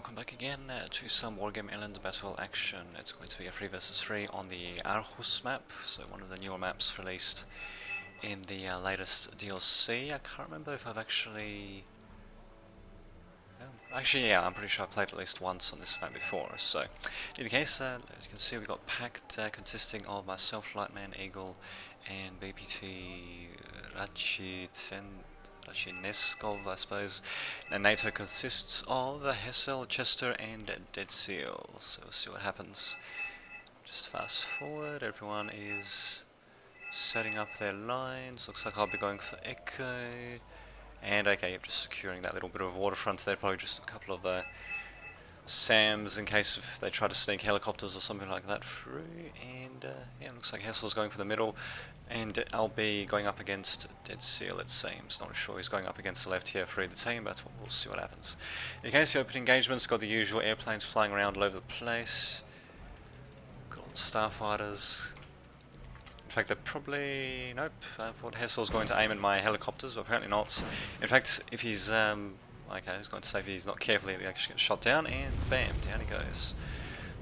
welcome back again to some Wargame Airland Battle action. It's going to be a 3 versus 3 on the Aarhus map, so one of the newer maps released in the latest DLC. I can't remember if I've actually... yeah, I'm pretty sure I've played at least once on this map before, so... In the case, as you can see, we've got packed consisting of myself, Lightman, Eagle, and BPT Rachineskov, I suppose. And NATO consists of Hessel, Chester, and Dead Seal. So we'll see what happens. Just fast forward, everyone is setting up their lines. Looks like I'll be going for Echo. And okay, just securing that little bit of waterfront there, probably just a couple of SAMs in case if they try to sneak helicopters or something like that through. And yeah, it looks like Hessel's going for the middle, and I'll be going up against Dead Seal, it seems. Not sure he's going up against the left here for either team, but we'll see what happens. In case the open engagements, got the usual airplanes flying around all over the place. Got starfighters. In fact, they're probably... nope, I thought Hessel's going to aim at my helicopters, but apparently not. In fact, if he's... okay, I was going to say if he's not careful, he actually gets shot down, and bam, down he goes.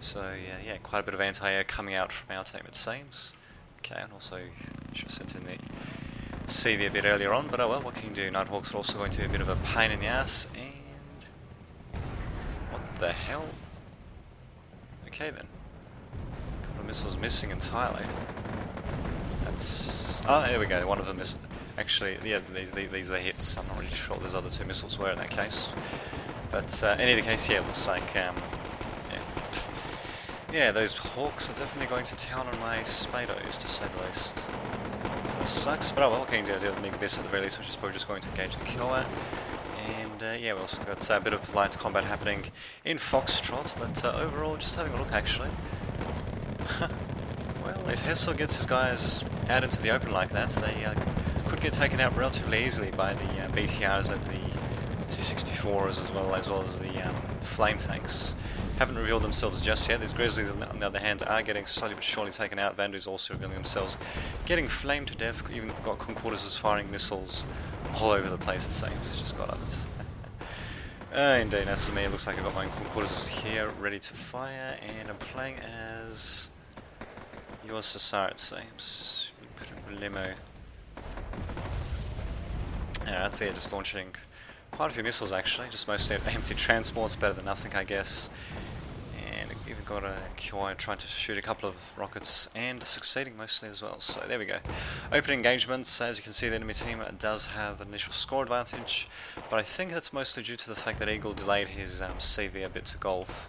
So yeah, quite a bit of anti-air coming out from our team, it seems. Okay, and also should have sent in the CV a bit earlier on, but oh well, what can you do? Nighthawks are also going to be a bit of a pain in the ass, and... what the hell? Okay then. A couple of missiles missing entirely. That's... oh, there we go, one of them is... actually, yeah, these are the hits. I'm not really sure what those other two missiles were in that case. But in either case, yeah, it looks like, yeah, those Hawks are definitely going to town on my Spados, to say the least. That sucks, but oh well, okay, do the Mega Abyss at the very least, which is probably just going to engage the killer. And yeah, we also got a bit of light combat happening in Foxtrot, but overall, just having a look actually. Well, if Hessel gets his guys out into the open like that, they could get taken out relatively easily by the BTRs and the 264s as well as the flame tanks. Haven't revealed themselves just yet. These Grizzlies, on the other hand, are getting slowly but surely taken out. Vandu's also revealing themselves, getting flamed to death. Even got Concordances firing missiles all over the place, it seems. Just got on it. Indeed, as for me, it looks like I've got my Concordances here ready to fire, and I'm playing as your Sassar, it seems. Limo. Yeah, that's it, just launching quite a few missiles actually, just mostly empty transports, better than nothing I guess. And even got a QI trying to shoot a couple of rockets and succeeding mostly as well, so there we go. Open engagements, as you can see the enemy team does have an initial score advantage, but I think that's mostly due to the fact that Eagle delayed his CV a bit to golf,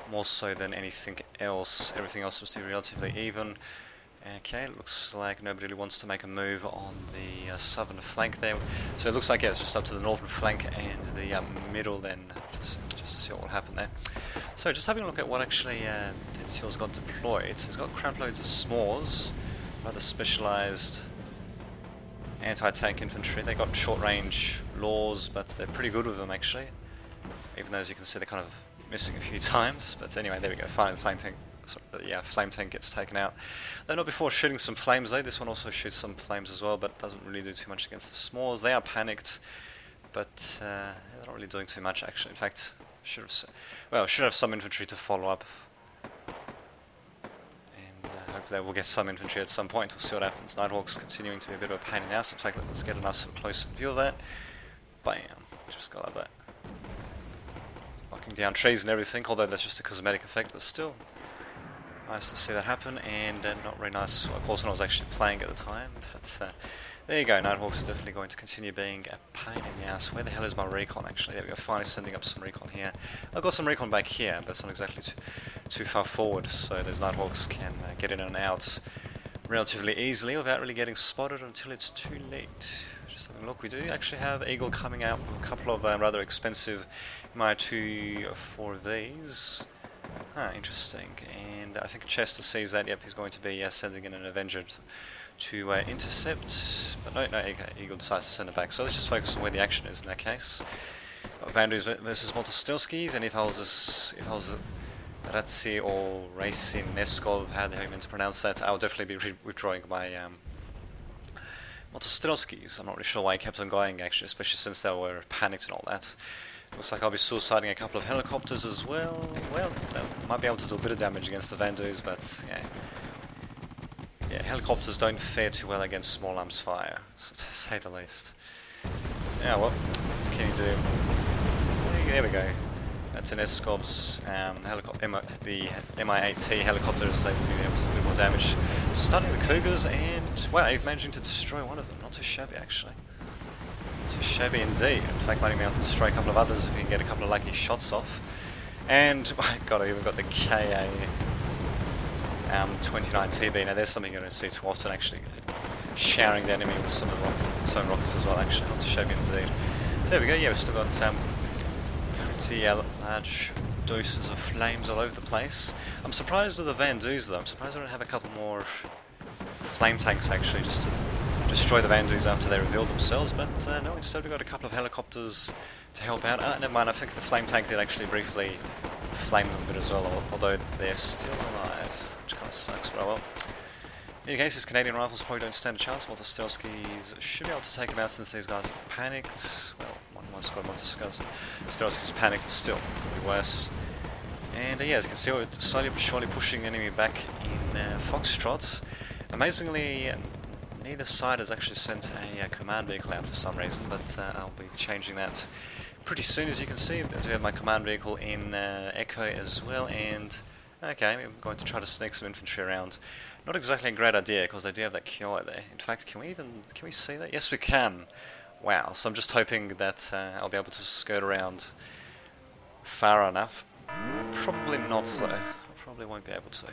more so than anything else. Everything else was still relatively even. Okay, it looks like nobody really wants to make a move on the southern flank there. So it looks like, yeah, it's just up to the northern flank and the middle then, just to see what will happen there. So just having a look at what actually Dead Seal's got deployed. So he's got crap loads of s'mores, rather specialised anti-tank infantry. They got short-range laws, but they're pretty good with them actually. Even though, as you can see, they're kind of missing a few times. But anyway, there we go, finally the flank tank. So, yeah, flame tank gets taken out. Though not before shooting some flames though. This one also shoots some flames as well, but doesn't really do too much against the s'mores. They are panicked, but they're not really doing too much actually. In fact, should have some infantry to follow up, and hopefully we'll get some infantry at some point. We'll see what happens. Nighthawks continuing to be a bit of a pain in the ass. In fact, let's get a nice close view of that. Bam, just got like that. Knocking down trees and everything, although that's just a cosmetic effect, but still. Nice to see that happen, and not very nice, of course, when I was actually playing at the time, but there you go. Nighthawks are definitely going to continue being a pain in the ass. Where the hell is my recon, actually? There we go, finally sending up some recon here. I've got some recon back here, but it's not exactly too far forward, so those Nighthawks can get in and out relatively easily without really getting spotted until it's too late. Just having a look, we do actually have Eagle coming out with a couple of rather expensive Mi-24 of these. Interesting, and I think Chester sees that. Yep, he's going to be sending in an Avenger to intercept, but no, Eagle decides to send it back, so let's just focus on where the action is in that case. Vandus versus Motostilskis, and if I was Ratsi or Rachineskov, how the hell you meant to pronounce that, I will definitely be withdrawing my Motostilskis. I'm not really sure why he kept on going actually, especially since they were panicked and all that. Looks like I'll be suiciding a couple of helicopters as well. Well, they might be able to do a bit of damage against the Vandus, but yeah, helicopters don't fare too well against small arms fire, so to say the least. Yeah, well, what can you do? There we go. That's an Escob's the Mi-8T helicopters. They will be able to do a bit more damage. Stunning the Cougars, and wow, he's managing to destroy one of them. Not too shabby, actually. Too shabby indeed. In fact, might even be able to destroy a couple of others if he can get a couple of lucky shots off. And my god, I even got the KA 29 TB. Now there's something you don't see too often, actually. Showering the enemy with some of its own rockets as well, actually. Not too shabby indeed. So there we go. Yeah, we've still got pretty large doses of flames all over the place. I'm surprised with the Vandus though. I'm surprised I don't have a couple more flame tanks actually, just to destroy the Vandus after they reveal themselves, but no, instead we've got a couple of helicopters to help out. Never mind, I think the flame tank did actually briefly flame them a bit as well, although they're still alive, which kind of sucks, but oh well. In any case, these Canadian rifles probably don't stand a chance. Moltostelskis should be able to take them out since these guys are panicked. Well, one squad Moltostelski's panicked, but still, probably worse. And yeah, as you can see, we're slowly but surely pushing the enemy back in Foxtrots. Amazingly, neither side has actually sent a command vehicle out for some reason, but I'll be changing that pretty soon. As you can see, I do have my command vehicle in Echo as well, and okay, I'm going to try to sneak some infantry around. Not exactly a great idea, because they do have that Kiowa there. In fact, can we see that? Yes, we can. Wow, so I'm just hoping that I'll be able to skirt around far enough. Probably not though. I probably won't be able to.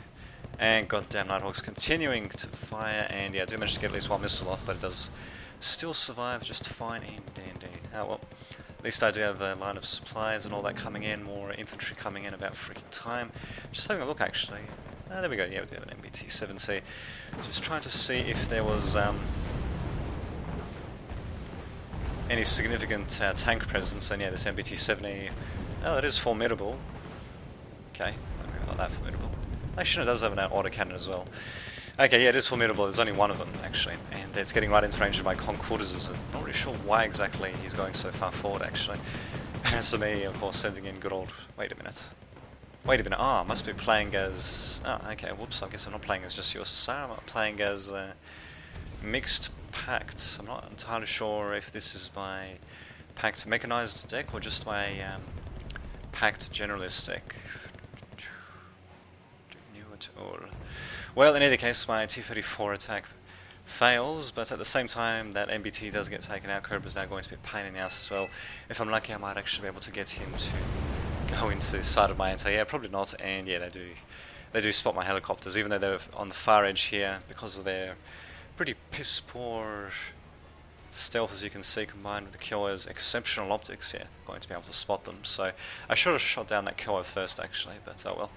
And goddamn Nighthawk's continuing to fire, and yeah, I do manage to get at least one missile off, but it does still survive just fine and dandy. Oh well, at least I do have a line of supplies and all that coming in, more infantry coming in about freaking time. Just having a look actually. There we go, yeah, we do have an MBT-70. Just trying to see if there was any significant tank presence, and yeah, this MBT-70, oh, it is formidable. Okay, not that formidable. Actually, it does have an autocannon as well. Okay, yeah, it is formidable. There's only one of them, actually, and it's getting right into range of my Concordes. I'm not really sure why exactly he's going so far forward, actually. And as for me, of course, sending in good old... Wait a minute, ah, I must be playing as... Oh, okay, whoops, I guess I'm not playing as just USSR, I'm playing as Mixed Pact. I'm not entirely sure if this is my Pact Mechanized deck or just my Pact Generalist deck. Well, in either case, my T-34 attack fails, but at the same time, that MBT does get taken out. Cobra's now going to be a pain in the ass as well. If I'm lucky, I might actually be able to get him to go into the side of my anti-air. Probably not, and yeah, they do spot my helicopters, even though they're on the far edge here, because of their pretty piss-poor stealth, as you can see, combined with the Kiowa's exceptional optics. Yeah, going to be able to spot them. So I should have shot down that Kiowa first, actually, but oh well.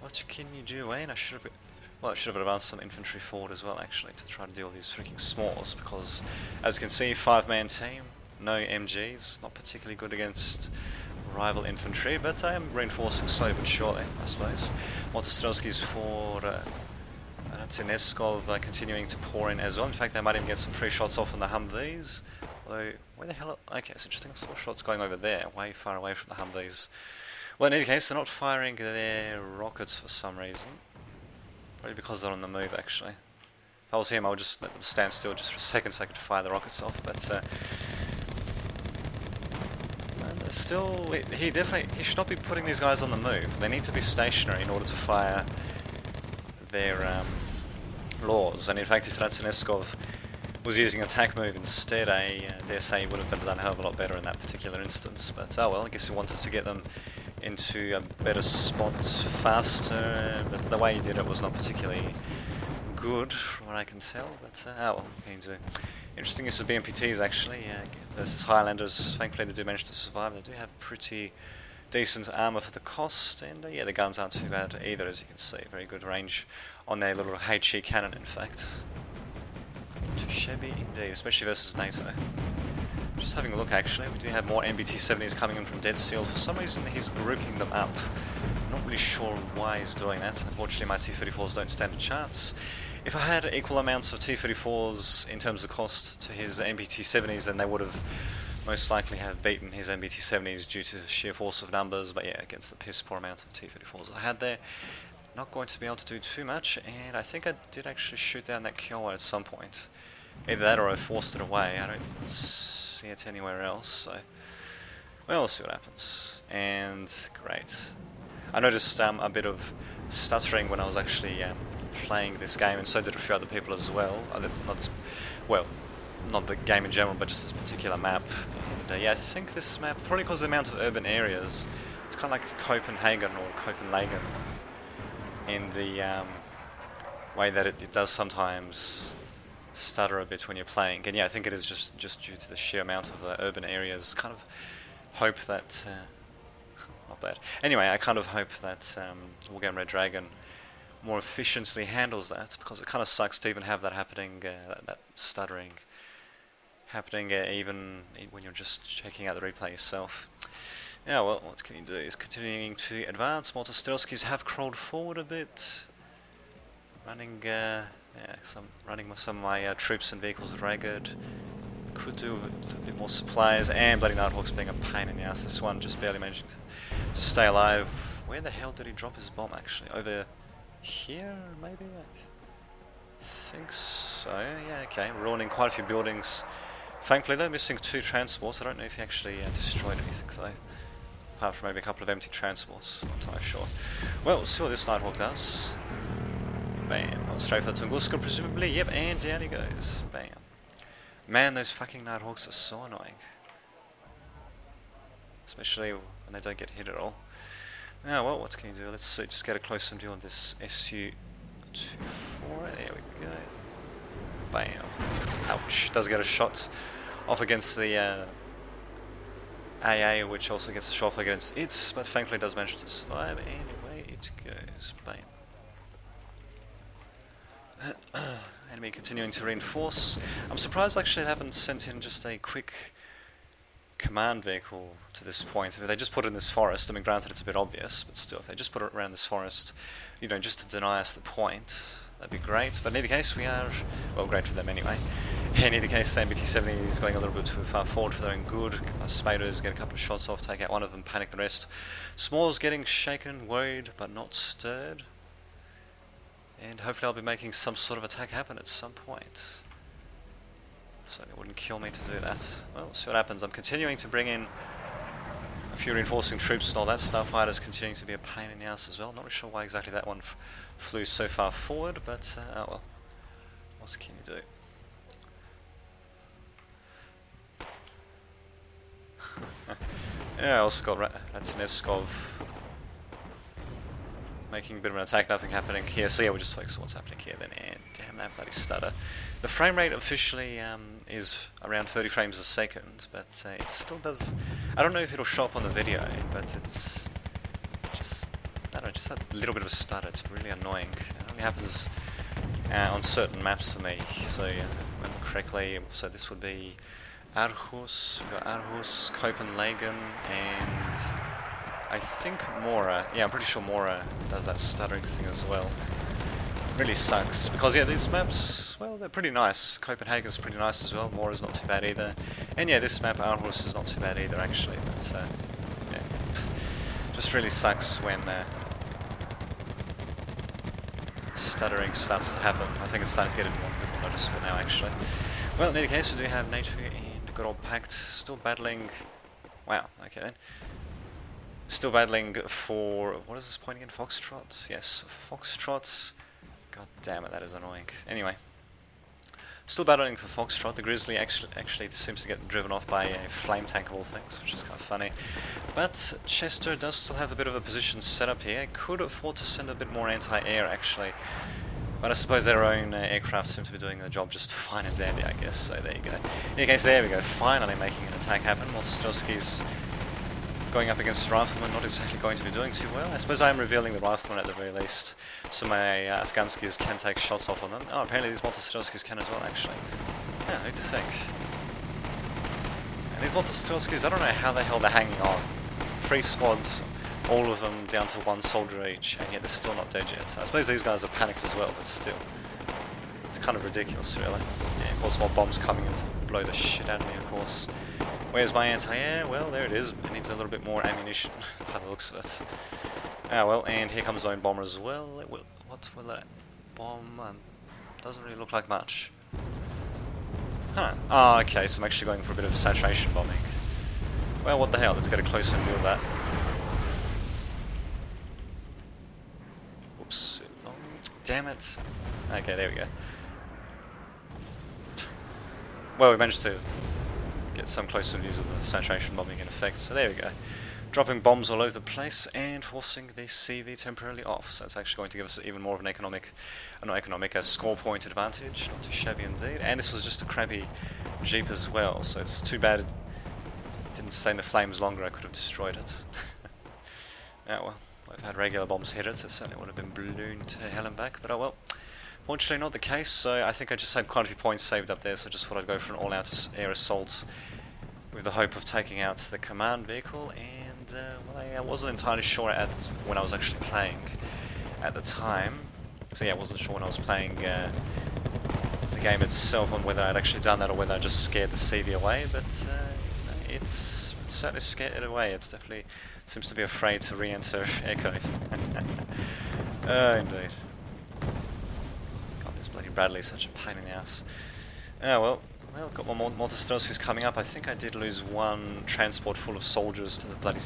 What can you do, Wayne? I should have advanced some infantry forward as well, actually, to try to deal with these freaking smalls, because, as you can see, 5-man team, no MGs, not particularly good against rival infantry, but I am reinforcing slowly but surely, I suppose. Moltostelski's for Tineskov continuing to pour in as well. In fact, they might even get some free shots off on the Humvees. Although, where the hell... Okay, it's interesting, I saw shots going over there, way far away from the Humvees. Well, in any case, they're not firing their rockets for some reason. Probably because they're on the move, actually. If I was him, I would just let them stand still just for a second so I could fire the rockets off, but still, he should not be putting these guys on the move. They need to be stationary in order to fire their laws, and in fact, if Ratsineskov was using attack move instead, I dare say he would have done a hell of a lot better in that particular instance, but oh well, I guess he wanted to get them into a better spot faster, but the way he did it was not particularly good from what I can tell, but oh well, going to interesting use of BMPTs actually versus Highlanders. Thankfully they do manage to survive. They do have pretty decent armour for the cost, and yeah, the guns aren't too bad either, as you can see. Very good range on their little HE cannon, in fact. Not too shabby indeed, especially versus NATO. Just having a look actually, we do have more MBT-70s coming in from Dead Seal. For some reason he's grouping them up. I'm not really sure why he's doing that. Unfortunately my T-34s don't stand a chance. If I had equal amounts of T-34s in terms of cost to his MBT-70s, then they would have most likely have beaten his MBT-70s due to sheer force of numbers, but yeah, against the piss poor amount of T-34s I had there, not going to be able to do too much, and I think I did actually shoot down that Kiowa at some point. Either that or I forced it away. I don't see it anywhere else, so well, we'll see what happens. And great. I noticed a bit of stuttering when I was actually playing this game, and so did a few other people as well. Not the game in general, but just this particular map. And yeah, I think this map, probably because of the amount of urban areas, it's kind of like Copenhagen or Copenhagen in the way that it does sometimes stutter a bit when you're playing. And yeah, I think it is just due to the sheer amount of urban areas. Kind of hope that... not bad. Anyway, I kind of hope that Wargame Red Dragon more efficiently handles that, because it kind of sucks to even have that happening, that stuttering happening even when you're just checking out the replay yourself. Yeah, well, what can you do? Is continuing to advance. Motostrelskis have crawled forward a bit, running some of my troops and vehicles ragged. Could do a little bit more supplies, and bloody Nighthawk's being a pain in the ass. This one just barely managing to stay alive. Where the hell did he drop his bomb, actually? Over here, maybe? I think so. Yeah, okay. Ruining quite a few buildings. Thankfully, though, missing 2 transports. I don't know if he actually destroyed anything, though. Apart from maybe a couple of empty transports. Not entirely sure. Well, we'll see what this Nighthawk does. Bam. Gone straight for the Tunguska, presumably. Yep, and down he goes. Bam. Man, those fucking Nighthawks are so annoying. Especially when they don't get hit at all. Now, well, what can you do? Let's see, just get a closer view on this Su-24. There we go. Bam. Ouch. Does get a shot off against the AA, which also gets a shot off against it, but thankfully does manage to survive. Anyway, it goes. Bam. Enemy continuing to reinforce. I'm surprised actually they haven't sent in just a quick command vehicle to this point. If they just put it in this forest, I mean, granted it's a bit obvious, but still, if they just put it around this forest, you know, just to deny us the point, that'd be great. But in either case, we are, well, great for them anyway. In either case, the MBT-70 is going a little bit too far forward for their own good. Spaders get a couple of shots off, take out one of them, panic the rest. Small's getting shaken, worried, but not stirred. And hopefully I'll be making some sort of attack happen at some point. So it wouldn't kill me to do that. Well, we'll see what happens. I'm continuing to bring in a few reinforcing troops and all that stuff. Starfighter's continuing to be a pain in the ass as well. Not really sure why exactly that one flew so far forward, but oh well. What can you do? Yeah, I also got Ratsinevskov making a bit of an attack, nothing happening here. So yeah, we'll just focus on what's happening here then. And damn that bloody stutter. The frame rate officially is around 30 frames a second, but it still does... I don't know if it'll show up on the video, but it's just... I don't know, just that little bit of a stutter. It's really annoying. It only happens on certain maps for me. So yeah, if I remember correctly, so this would be Aarhus, we've got Aarhus, Copenhagen, and I think Mora. Yeah, I'm pretty sure Mora does that stuttering thing as well. Really sucks, because yeah, these maps, well, they're pretty nice. Copenhagen's pretty nice as well, Mora's not too bad either. And yeah, this map, Aarhus, is not too bad either actually, but yeah. Just really sucks when stuttering starts to happen. I think it's starting to get a bit more noticeable now actually. Well, in any case, we do have NATO and good old Pact still battling. Wow, okay then. Still battling for, what is this point again? Foxtrots? Yes, Foxtrots. God damn it, that is annoying. Anyway, still battling for Foxtrot. The Grizzly actually seems to get driven off by a flame tank of all things, which is kind of funny. But Chester does still have a bit of a position set up here. Could afford to send a bit more anti-air actually. But I suppose their own aircraft seem to be doing the job just fine and dandy, I guess. So there you go. In any case, there we go. Finally making an attack happen. Motostrelski's going up against Rifleman, not exactly going to be doing too well. I suppose I am revealing the Rifleman at the very least, so my Afghanskis can take shots off on them. Oh, apparently these Motostrelskis can as well, actually. Yeah, who to think. And these Motostrelskis, I don't know how the hell they're hanging on. 3 squads, all of them down to 1 soldier each, and yet they're still not dead yet. I suppose these guys are panicked as well, but still. It's kind of ridiculous, really. Yeah, of course, more bombs coming in to blow the shit out of me, of course. Where's my anti-air? Well, there it is. It needs a little bit more ammunition by the looks of it. Ah well, and here comes the own bomber as well. What's with that bomb? Doesn't really look like much. Huh. Oh, okay, so I'm actually going for a bit of saturation bombing. Well, what the hell, let's get a closer view of that. Oops. Oh, damn it. Okay, there we go. Well, we managed to get some closer views of the saturation bombing in effect, so there we go. Dropping bombs all over the place and forcing the CV temporarily off, so it's actually going to give us even more of an a score point advantage. Not too shabby indeed. And this was just a crappy Jeep as well, so it's too bad it didn't stay in the flames longer. I could have destroyed it. Oh well, I've had regular bombs hit it, it certainly would have been ballooned to hell and back, but oh well. Fortunately not the case, so I think I just had quite a few points saved up there, so I just thought I'd go for an all-out air assault with the hope of taking out the command vehicle, and well, I wasn't entirely sure when I was actually playing at the time. So yeah, I wasn't sure when I was playing the game itself on whether I'd actually done that or whether I just scared the CV away, but it's certainly scared it away. It's definitely seems to be afraid to re-enter Echo. Oh, indeed. God, this bloody Bradley is such a pain in the ass. Oh well. Well, got more Motostrelskis coming up. I think I did lose one transport full of soldiers to the bloody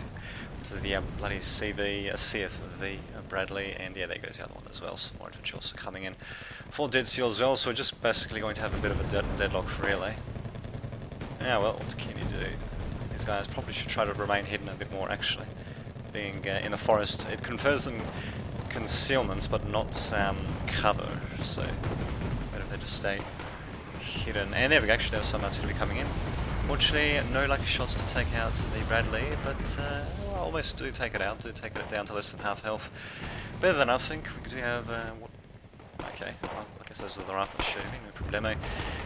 CV, CFV Bradley, and yeah, there goes the other one as well. Some more infantry also coming in for Dead Seal as well. So we're just basically going to have a bit of a deadlock really. Yeah, well, what can you do? These guys probably should try to remain hidden a bit more. Actually, being in the forest, it confers them concealments, but not cover. So better if they just stay hidden. And there we go, actually there was some artillery coming in. Fortunately, no lucky shots to take out the Bradley, but well, almost do take it out, take it down to less than half health. Better than nothing. We do have, okay, well, I guess those are the rifles shooting, no problemo.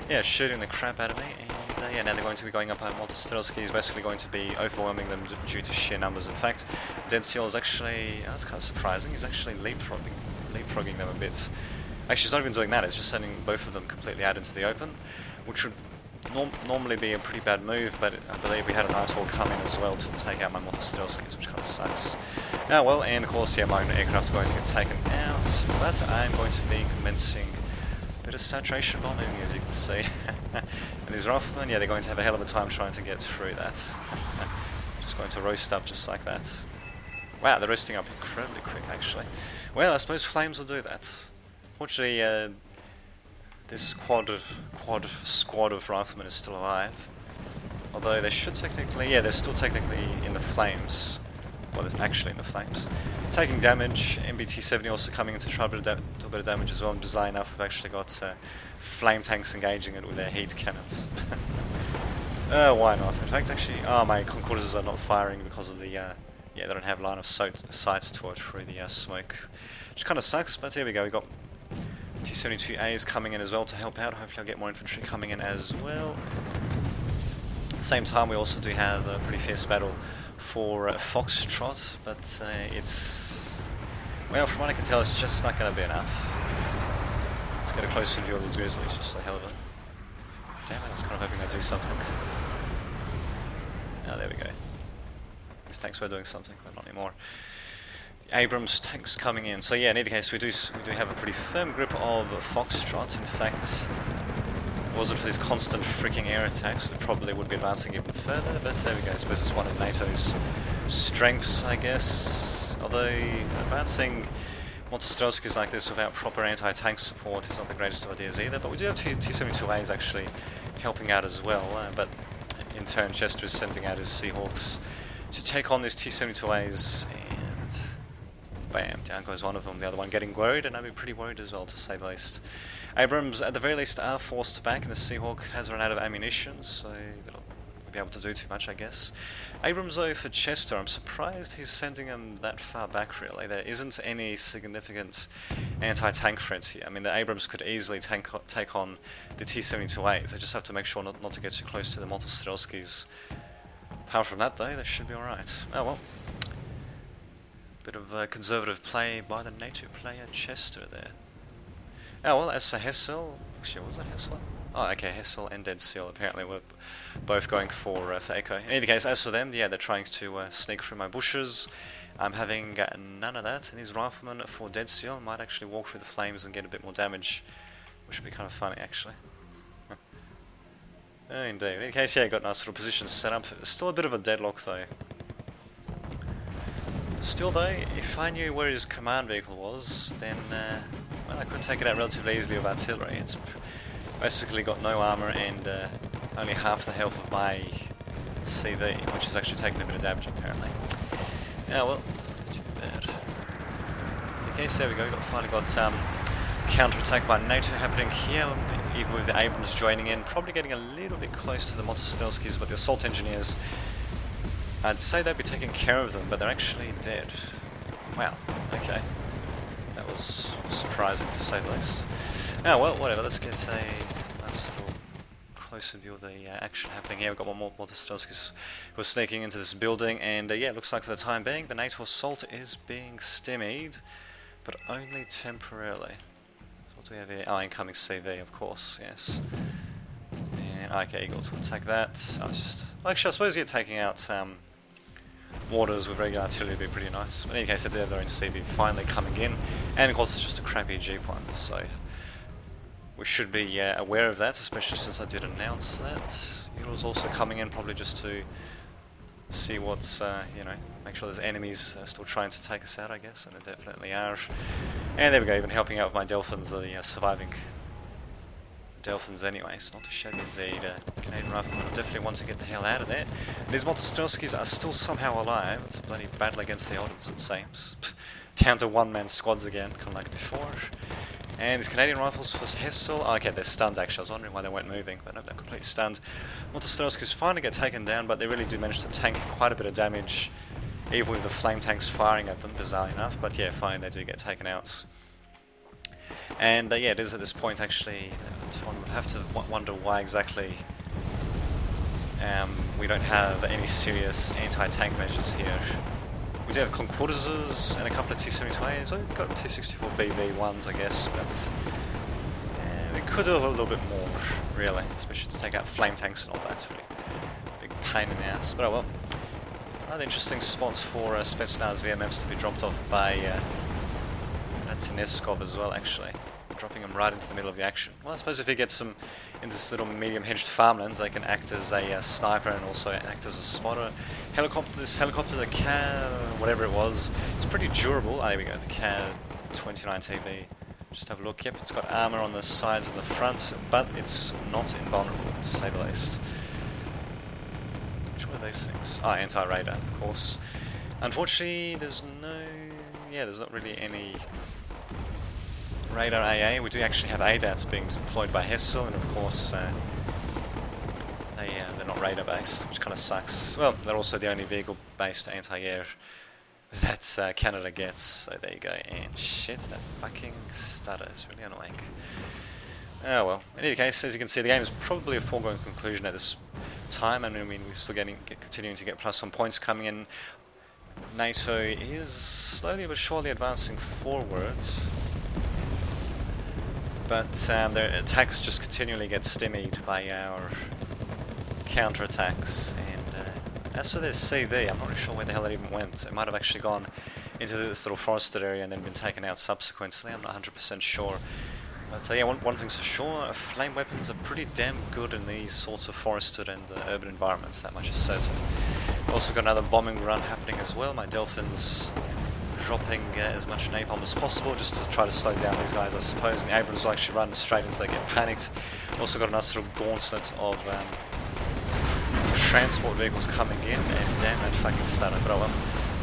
Yeah, shooting the crap out of me, and yeah, now they're going to be going up. Motostrelski is basically going to be overwhelming them due to sheer numbers. In fact, Dead Seal is actually, that's kind of surprising, he's actually leapfrogging them a bit. Actually, he's not even doing that, it's just sending both of them completely out into the open, which would normally be a pretty bad move, but I believe we had an Nighthawk come in as well to take out my Motostrelskis, which kind of sucks. Oh well, and of course, yeah, my own aircraft are going to get taken out, but I'm going to be commencing a bit of saturation bombing, as you can see. And these riflemen, yeah, they're going to have a hell of a time trying to get through that. Just going to roast up just like that. Wow, they're roasting up incredibly quick, actually. Well, I suppose flames will do that. Fortunately, this quad squad of riflemen is still alive. Although they should technically, yeah, they're still technically in the flames. Well, they're actually in the flames. Taking damage, MBT-70 also coming in to try to do a bit of damage as well. And design enough, we've actually got flame tanks engaging it with their heat cannons. Why not? In fact, actually, my concorders are not firing because of the, yeah, they don't have line of sight to it through the smoke. Which kind of sucks, but here we go, we got T-72As coming in as well to help out. Hopefully I'll get more infantry coming in as well. At the same time, we also do have a pretty fierce battle for Foxtrot, but it's... well, from what I can tell, it's just not going to be enough. Let's get a closer view of these grizzlies, just the hell of it. Damn it, I was kind of hoping I'd do something. Oh, there we go. These tanks were doing something, but not anymore. Abrams tanks coming in. So yeah, in either case, we do have a pretty firm grip of Foxtrot. In fact, if it wasn't for these constant freaking air attacks, it probably would be advancing even further. But there we go. I suppose it's one of NATO's strengths, I guess. Although advancing Motostrelskis like this without proper anti-tank support is not the greatest of ideas either. But we do have T-72As actually helping out as well. But in turn, Chester is sending out his Seahawks to take on these T-72As. Bam, down goes one of them, the other one getting worried, and I'd be pretty worried as well, to say the least. Abrams, at the very least, are forced back, and the Seahawk has run out of ammunition, so it'll be able to do too much, I guess. Abrams, though, for Chester, I'm surprised he's sending him that far back, really. There isn't any significant anti-tank threat here. I mean, the Abrams could easily take on the T-72As. They just have to make sure not to get too close to the Motostrelskis. Apart from that, though, they should be alright. Oh well. Bit of conservative play by the NATO player Chester there. Oh well, as for Hessel, actually was that Hessel? Oh, okay, Hessel and Dead Seal apparently were both going for Echo. In any case, as for them, yeah, they're trying to sneak through my bushes. I'm having none of that, and these riflemen for Dead Seal might actually walk through the flames and get a bit more damage, which would be kind of funny, actually. Oh, indeed. In any case, yeah, got nice little positions set up. Still a bit of a deadlock, though. Still, though, if I knew where his command vehicle was, then, well, I could take it out relatively easily with artillery. It's basically got no armor and only half the health of my CV, which is actually taking a bit of damage, apparently. Yeah, well, not too bad. Okay, so there we go. Finally got counter-attack by NATO happening here, even with the Abrams joining in, probably getting a little bit close to the Motostelskis, but the assault engineers, I'd say they'd be taking care of them, but they're actually dead. Wow, okay. That was surprising to say the least. Oh well, whatever, let's get a nice little closer view of the action happening here. We've got one more Motostelskis who are sneaking into this building, and yeah, it looks like for the time being, the NATO assault is being stymied, but only temporarily. So what do we have here? Oh, incoming CV, of course, yes. And okay, Eagles will take that. Actually, I suppose you're taking out waters with regular artillery would be pretty nice. But in any case, they do have their own CV finally coming in, and of course it's just a crappy Jeep one, so we should be aware of that, especially since I did announce that. It was also coming in probably just to see what's, you know, make sure there's enemies that are still trying to take us out, I guess, and there definitely are. And there we go, even helping out with my Delphins, the surviving Delphins anyways, not too shabby indeed. Canadian Riflemen will definitely want to get the hell out of there. These Motostelskis are still somehow alive. It's a bloody battle against the odds, it seems. Down to one-man squads again, kind of like before. And these Canadian Rifles for Hessel, oh, okay, they're stunned actually. I was wondering why they weren't moving, but no, they're completely stunned. Motostelskis finally get taken down, but they really do manage to tank quite a bit of damage, even with the flame tanks firing at them, bizarrely enough. But yeah, finally they do get taken out. And yeah, it is at this point actually, one would have to wonder why exactly we don't have any serious anti-tank measures here. We do have Concordeses and a couple of T-72As. We've got T-64 BB1s, I guess, but we could do a little bit more, really, especially to take out flame tanks and all that. It's really a big pain in the ass. But oh well. Another interesting spot for Spetsnaz VMFs to be dropped off by Tineskov as well, actually. Dropping them right into the middle of the action. Well, I suppose if he gets them in this little medium hedged farmlands, they can act as a sniper and also act as a spotter. This helicopter, the CAD, whatever it was, it's pretty durable. Oh, there we go, the CAD 29 TV. Just have a look. Yep, it's got armor on the sides and the front, but it's not invulnerable, to say the least. Which one are these things? Oh, anti-radar, of course. Unfortunately, there's not really any radar AA. We do actually have ADATs being deployed by Hessel, and of course they're not radar based, which kind of sucks. Well, they're also the only vehicle based anti-air that Canada gets, so there you go. And shit, that fucking stutter is really annoying. Oh well, in any case, as you can see, the game is probably a foregone conclusion at this time, and I mean we're still continuing to get +1 points coming in. NATO is slowly but surely advancing forwards, but their attacks just continually get stymied by our counter-attacks. And as for their CV, I'm not really sure where the hell it even went. It might have actually gone into this little forested area and then been taken out subsequently. I'm not 100% sure. But yeah, one thing's for sure, flame weapons are pretty damn good in these sorts of forested and urban environments, that much is certain. Also got another bombing run happening as well. My Delphins dropping as much napalm as possible just to try to slow down these guys, I suppose. And the Abrams will actually run straight until they get panicked. Also got a nice little gauntlet of transport vehicles coming in, and damn that fucking stunner, but oh well.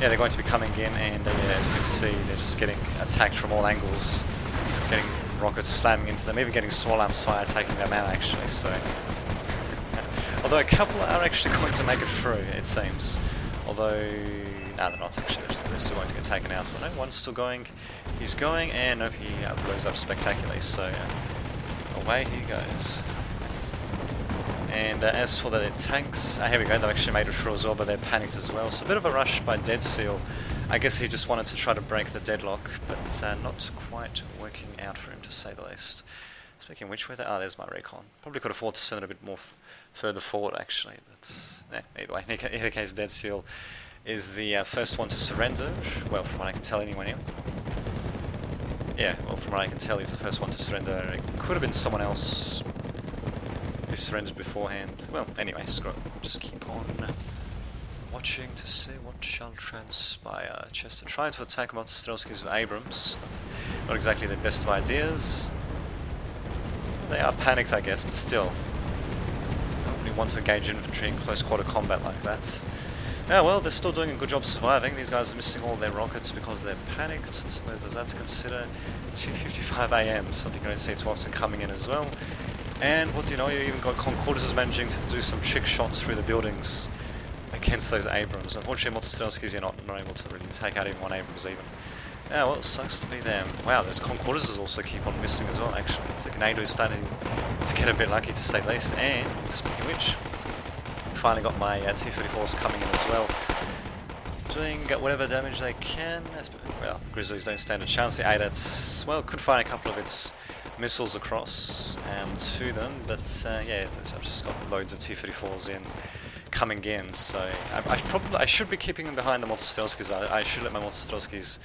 Yeah, they're going to be coming in, and yeah, as you can see, they're just getting attacked from all angles, getting rockets slamming into them, even getting small arms fire taking them out actually, so... Although a couple are actually going to make it through, it seems. Although... no, they're not actually, they're still going to get taken out. But no, one's still going, he's going, and nope, he blows up spectacularly, so away he goes. And as for the tanks, here we go, they've actually made it through as well, but they're panicked as well. So a bit of a rush by Dead Seal. I guess he just wanted to try to break the deadlock, but not quite working out for him, to say the least. Speaking of which, where there's my recon. Probably could afford to send it a bit more further forward actually, but either way, in either case, Dead Seal is the first one to surrender. Well, from what I can tell anyway. Yeah, well, from what I can tell, he's the first one to surrender. It could have been someone else who surrendered beforehand. Well, anyway, screw it. Just keep on watching to see what shall transpire. Chester trying to attack Motostrelskis with Abrams. Not exactly the best of ideas. They are panicked, I guess, but still. Don't really want to engage infantry in close quarter combat like that. Yeah, well, they're still doing a good job surviving. These guys are missing all their rockets because they're panicked. I suppose there's that to consider. 2:55 AM, something I don't see too often coming in as well. And what do you know, you even got Concorduses managing to do some trick shots through the buildings against those Abrams. Unfortunately, Motostrelskis are not able to really take out even one Abrams even. Yeah, well, it sucks to be them. Wow, those Concorduses also keep on missing as well, actually. The Canado is starting to get a bit lucky, to say the least. And, speaking of which, finally got my T-34s coming in as well. Doing whatever damage they can. Well, Grizzlies don't stand a chance. The ADATs, well, could find a couple of its missiles across to them, but yeah, I've just got loads of T-34s in coming in, so I should be keeping them behind the Motostrelskis. I should let my Motostrelskis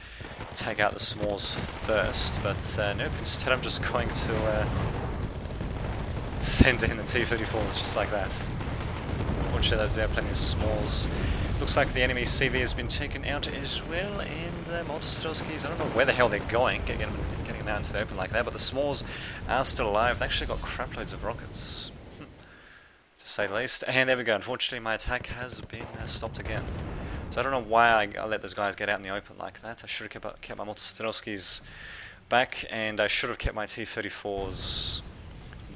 take out the smalls first, but nope, instead I'm just going to send in the T-34s just like that. Fortunately, there are plenty of smalls. Looks like the enemy CV has been taken out as well, and the Motostrelskis, I don't know where the hell they're going, getting them out into the open like that, but the smalls are still alive. They've actually got crap loads of rockets, to say the least. And there we go. Unfortunately, my attack has been stopped again. So I don't know why I let those guys get out in the open like that. I should have kept my Motostrelskis back, and I should have kept my T-34s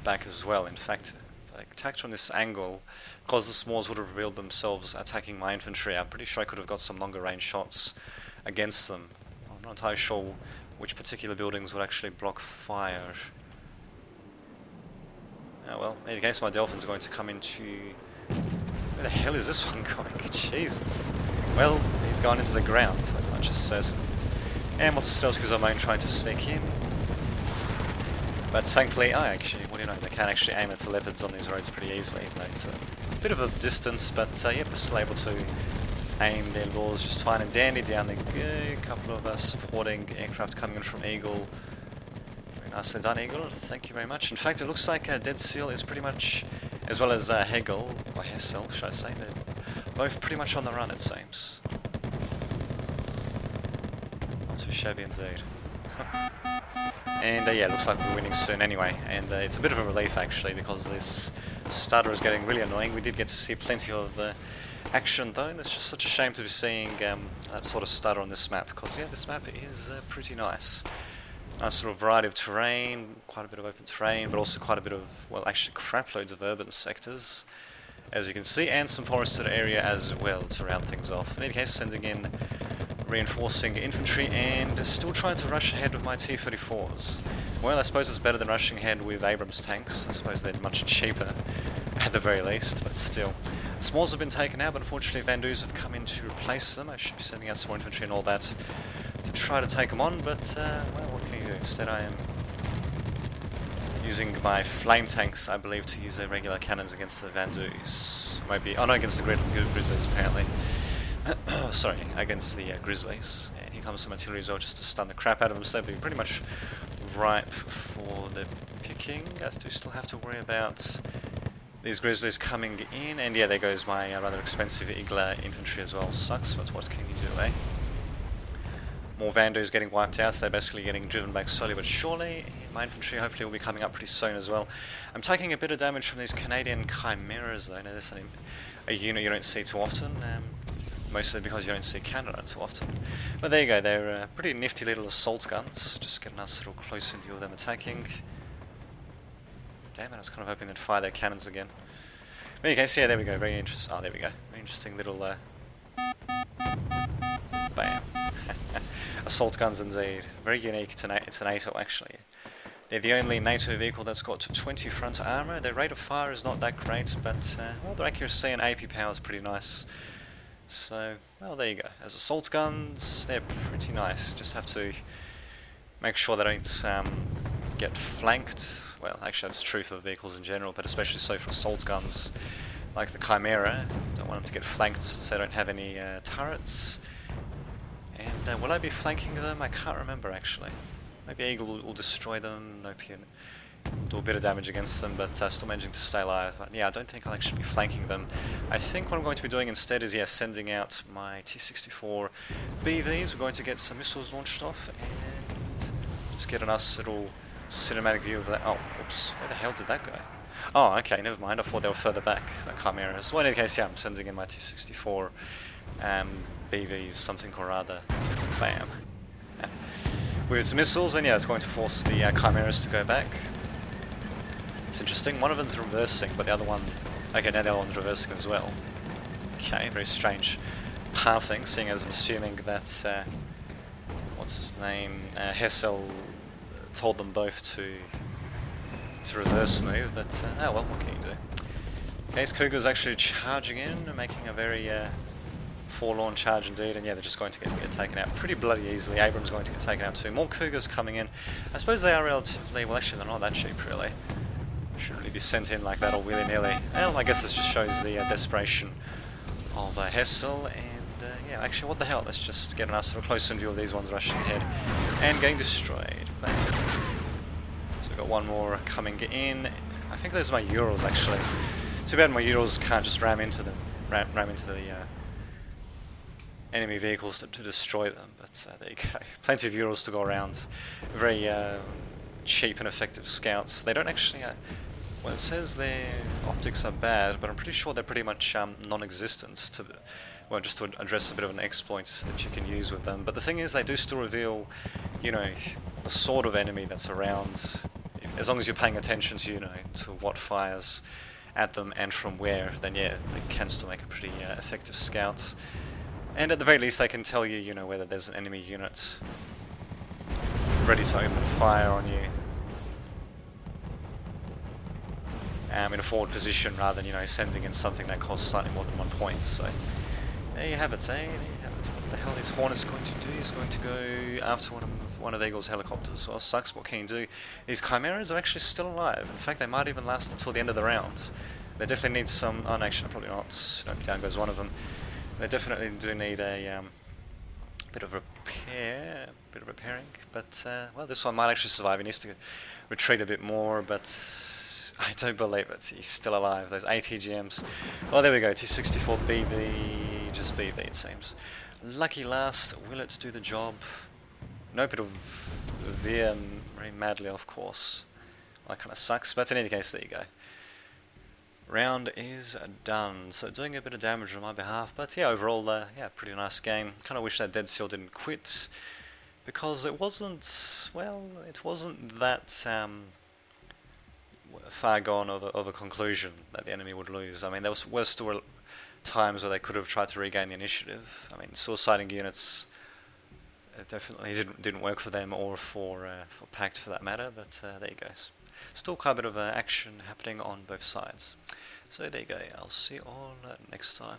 back as well. In fact, if I attacked from this angle, because the smalls would have revealed themselves attacking my infantry, I'm pretty sure I could have got some longer range shots against them. I'm not entirely sure which particular buildings would actually block fire. Oh well, in any case, my Delphins are going to come into... Where the hell is this one going? Jesus. Well, he's gone into the ground, so much is certain. And Motostrelskis are main trying to sneak in. But thankfully, actually, what do you know, they can actually aim at the Leopards on these roads pretty easily. It's a bit of a distance, but yeah, they're still able to aim their laws just fine and dandy. Down they go. A couple of supporting aircraft coming in from Eagle. Very nicely done, Eagle. Thank you very much. In fact, it looks like Dead Seal is pretty much, as well as Hegel, or Hessel, should I say, they're both pretty much on the run, it seems. Not too shabby indeed. And yeah, looks like we're winning soon anyway, and it's a bit of a relief actually, because this stutter is getting really annoying. We did get to see plenty of action though, and it's just such a shame to be seeing that sort of stutter on this map, because yeah, this map is pretty nice. Nice sort of variety of terrain, quite a bit of open terrain, but also quite a bit of, well, actually crap loads of urban sectors, as you can see, and some forested area as well to round things off. In any case, sending in reinforcing infantry and still trying to rush ahead with my T-34s. Well, I suppose it's better than rushing ahead with Abrams tanks. I suppose they're much cheaper at the very least, but still. Smalls have been taken out, but unfortunately Vandus have come in to replace them. I should be sending out some more infantry and all that to try to take them on, but well, what can you do? Instead I am using my flame tanks, I believe, to use their regular cannons against the Vandus. Maybe, oh no, against the Grizzlies apparently. Sorry, against the Grizzlies. And here comes some artillery as well, just to stun the crap out of them, so they'll be pretty much ripe for the picking. I do still have to worry about these Grizzlies coming in, and yeah, there goes my rather expensive Igla infantry as well. Sucks, but what can you do, eh? More Vandus getting wiped out, so they're basically getting driven back slowly but surely. My infantry hopefully will be coming up pretty soon as well. I'm taking a bit of damage from these Canadian Chimeras though. Now, this is a unit you don't see too often. Mostly because you don't see Canada too often. But there you go, they're pretty nifty little assault guns. Just getting us a little close in view of them attacking. Damn it, I was kind of hoping they'd fire their cannons again. In any case, yeah, there we go, very interesting. Oh, there we go. Very interesting little bam. Assault guns indeed. Very unique to NATO actually. They're the only NATO vehicle that's got 20 front armour. Their rate of fire is not that great, but well, their accuracy and AP power is pretty nice. So, well, there you go. As assault guns, they're pretty nice. Just have to make sure they don't get flanked. Well, actually that's true for vehicles in general, but especially so for assault guns like the Chimera. Don't want them to get flanked since they don't have any turrets. And will I be flanking them? I can't remember actually. Maybe Eagle will destroy them, no PN. Do a bit of damage against them, but still managing to stay alive. But yeah, I don't think I'll actually be flanking them. I think what I'm going to be doing instead is, yeah, sending out my T-64 BVs. We're going to get some missiles launched off and just get a nice little cinematic view of that. Oh, oops, where the hell did that go? Oh, okay, never mind. I thought they were further back, the Chimeras. Well, in any case, yeah, I'm sending in my T-64 BVs, something or other. Bam. With its missiles, and yeah, it's going to force the Chimeras to go back. It's interesting, one of them's reversing, but the other one... Okay, now the other one's reversing as well. Okay, very strange pathing, seeing as I'm assuming that... what's his name? Hessel told them both to reverse move, but... oh well, what can you do? Okay, so Cougar's actually charging in, making a very... forlorn charge indeed, and yeah, they're just going to get taken out pretty bloody easily. Abram's going to get taken out too. More Cougars coming in. I suppose they are relatively... well, actually, they're not that cheap, really. Shouldn't really be sent in like that all willy-nilly. Well, I guess this just shows the desperation of Hessel, and yeah, actually, what the hell? Let's just get a nice sort of close-in view of these ones rushing ahead and getting destroyed. Bam. So we've got one more coming in. I think those are my Urals, actually. Too bad my Urals can't just ram into them, ram into the enemy vehicles to destroy them, but there you go. Plenty of Urals to go around. Very cheap and effective scouts. They don't actually... well, it says their optics are bad, but I'm pretty sure they're pretty much non-existent to... well, just to address a bit of an exploit that you can use with them. But the thing is, they do still reveal, you know, the sort of enemy that's around, as long as you're paying attention to, you know, to what fires at them and from where, then yeah, they can still make a pretty effective scout. And at the very least, they can tell you, you know, whether there's an enemy unit ready to open fire on you in a forward position, rather than, you know, sending in something that costs slightly more than 1 point. So there you have it, eh? There you have it. What the hell is Hornet's going to do? He's going to go after one of Eagle's helicopters. Well, sucks. What can you do? These Chimeras are actually still alive. In fact, they might even last until the end of the round. They definitely need some... oh, no, actually, probably not. Nope, down goes one of them. They definitely do need a bit of repair, bit of repairing, but well, this one might actually survive. He needs to retreat a bit more, but I don't believe it. He's still alive. Those ATGMs. Well, there we go. T-64 BV, just BV it seems. Lucky last. Will it do the job? Nope, it'll veer very madly off course. That kind of sucks, but in any case, there you go. Round is done, so doing a bit of damage on my behalf, but yeah, overall, yeah, pretty nice game. Kind of wish that Dead Seal didn't quit, because it wasn't, well, it wasn't that far gone of a conclusion that the enemy would lose. I mean, there were still times where they could have tried to regain the initiative. I mean, suiciding units definitely didn't work for them, or for Pact for that matter, but there you go. Still quite a bit of action happening on both sides. So there you go, I'll see you all next time.